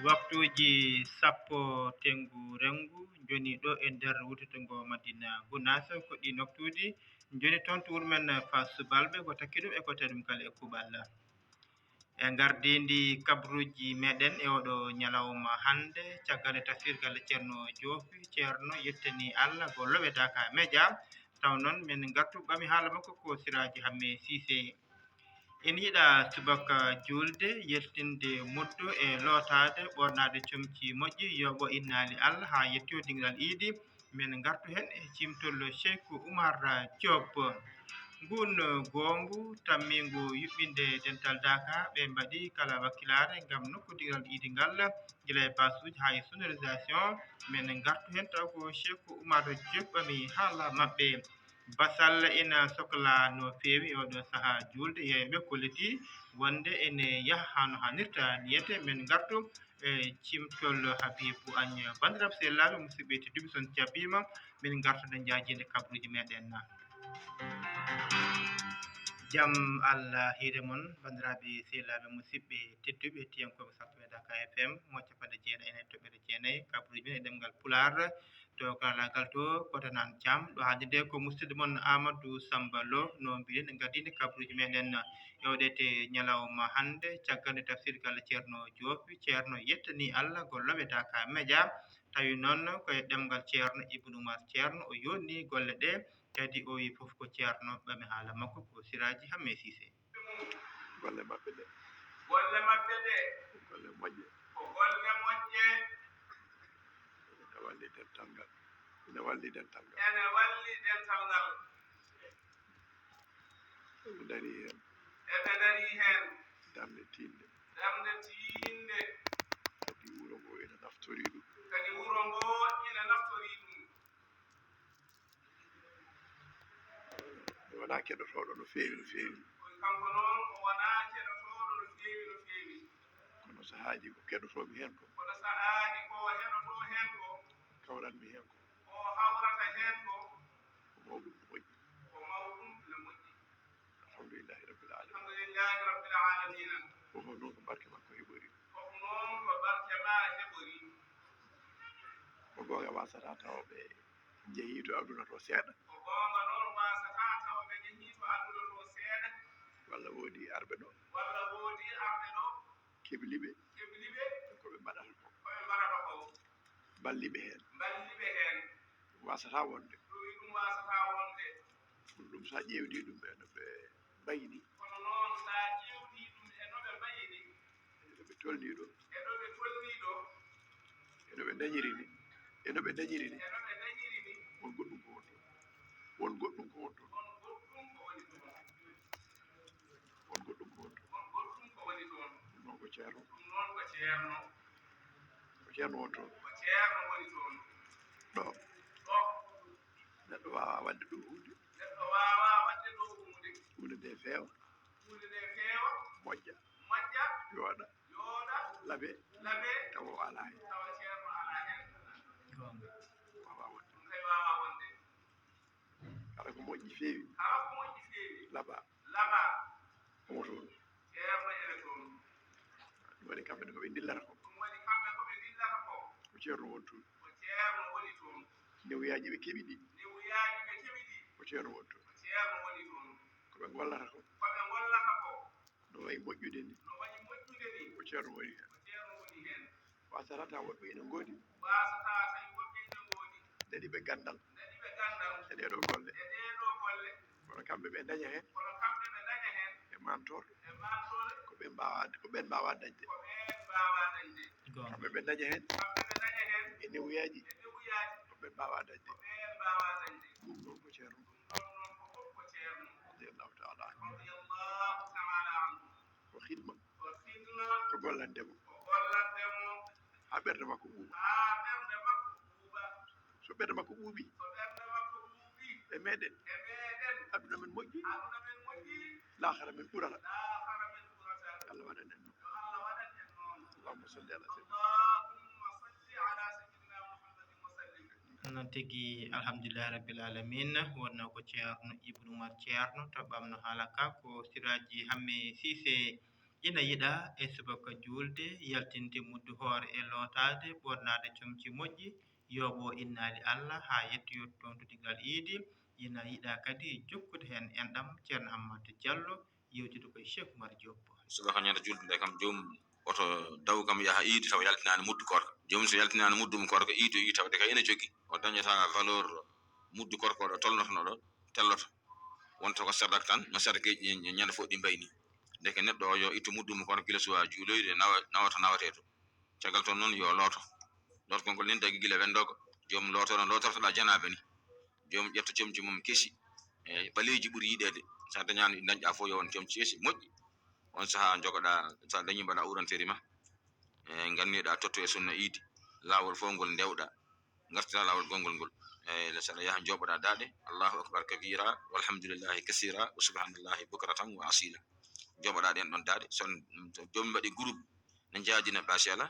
waktuji sappo tengu rengu joni ɗo e nder wutetengo Madina Gounass ko ɗi noktuji joni toon to wuro men Fass Balɓe ko takki ɗum e ko tawi ɗum kala e kuuɓal e gardidi kabruji meɗen e oɗo ñalawma hande caggal e tafsirgal ceerno Diofi ceerno yettani Allah ko lowetaka media taw noon min gartu ɓami haala makko ko Siraji Hammet Cissé en yiiɗa subaka julde yettinde muddo e lotade ɓornade comci moƴƴi yoɓo innali Allah ha yetto dingal iidi min gartu hen e cimtol Cheikh Oumar Diop ngun gongu tammingu yuɓɓinde dental Dakar ɓe mbaɗi kala wakkilare gam nokkudiral iidi ngal gila e basuji ha e sonorisation min gartu hen taw ko Cheikh Oumar Diop ɓami haala mabɓe basal ina sohla no fewi e oɗo saaha julde yeeɓe kolliti wonde ene yaaha hano hannirta niyete min gartu e cimtol Habibou Agne bandiraɓe sehilaɓe musidɓe tedduɓe son jabbima min gartude jajide kabruji meɗen jaam Allah hiire moon bandiraɓe sehilaɓe musidɓe tedduɓe hettiyankoɓe Sarsara Dakar FM mo capanɗe jeenayyi e toɓɓere jeenayyi kabruji men e ɗemgal Pulaar to karallagal to Kotanan Thiam ɗo haalirde ko musidɗo moon Amadou Samba Lo no mbiɗen en gardini kabruji meɗen e oɗete ñalawma hande caggal nde tafsirgal ceerno Diofi ceerno yettani Allah ko lowetaka media tawi noon koye ɗemgal ceerno Ibnu Oumar ceerno o yonni golle ɗe kadi o wi foof ko ceerno ɓami haala makko ko Siraji Hammet Cissé golle maɓɓe ɗe golle moƴƴe ko golle moƴƴe ene walli dental ngal ene walli dental ngal eɓe daari hen damde tinde kadi wuro ngo ina naftori ɗum mi wona keɗotoɗo no fewi kanko noon o wona keɗotoɗo no fewi kono sahaji ko keɗotomi hen ko kawranmi hen ko hawrata hen ko mawɗum ne moƴƴi alhamdulillahi rabbil alamin fofo noon ko barke makko heɓori ko gonga wasata taw ɓe jeeyi to aduna to seeɗa walla woodi arɓe ɗo kebliɓe koɓe mbaɗata ko balliɓe hen wasata wonde ɗum sa ƴewdi ɗum eno ɓe bayni enoɓe tolni ɗo enoɓe dañiri ni won goɗɗum ko won toon noon ko ceerno won toon ɗo neɗɗo wawa wadde ɗo hunde nde feewa moƴƴa yooɗa laaɓe tawa o ala hen wawa wonde kala ko moƴƴi feewi laaɓa omo toon ɗum waɗi kamɓe ne koɓe dillata ko ceerno won toon newuyaji ɓe keeɓi ɗi ko ceerno won toon koɓe gollata ko no wayi moƴƴude ni ko ceerno woni hen wasata taw woɓɓe ene ngoodi daɗi ɓe gandal e ɗeɗo golle kono kamɓe ɓe daña hen e mantore ko ɓen mbawa dañde kamɓe ɓe daña hen e newuyaji ko ɓen mbawa dañde ɗum noon ko ceerno radiallahu taala ko hidma ko gollandemo ha ɓerde makko ɓuuɓa so ɓerde makko ɓuuɓi e meɗen aduna men moƴƴi lahara men ɓurata Allah waɗan en noon allahumma salli ala noon tigui alhamdulillahi rabbil alamin wonno ko ceerno Ibnu Oumar ceerno to ɓamno haala ka ko Siraji Hammet Cissé ina yiɗa e subaka julde yaltinde muddu hoore e lootade ɓornade comci moƴƴi yoɓo innali Allah ha yettoyot tontudigal iidi ina yiɗa kadi jokkude hen enɗam ceerno Hammadou Diallo yewtide koye Cheikh Oumar Diop subaka ñande julde nde kam joomum oto daw kam yaha iidi taw yaltinani muddu korka joomum so yaltinani muddu mum korka iidi o yi tawde kay ene jogui o dañata valeur muddu korka ɗo tolnotono ɗo telloto wonta ko sadak tan no sadakeji ñande fof ɗi mbayni ndeke neɗɗo o yo ittu muddu mum korka gila suwa juuloyde nawata nawate to caggal toon noon yo looto lotgol nin dagi gila wendogo joomum lootono lotortoɗa janaɓe ni joomum ƴetta comci mum kesi e baleji ɓuuri yiɗede sa dañani ɗi dañƴa fof yo won comci kesi moƴƴi on saha jogoɗa sa dañi mbaɗa uranteri ma e ganniɗa totto e sunna iidi lawol fof ngol ndewɗa gartira lawol gongol ngol e saɗa yaha joɓoɗa daaɗe allahu akbar kabira walhamdulillahi kasira wa subhanallahi bukratan wa asila joɓoɗa ɗen ɗon daaɗe son joomum mbaɗi groupe ne jaadina bachala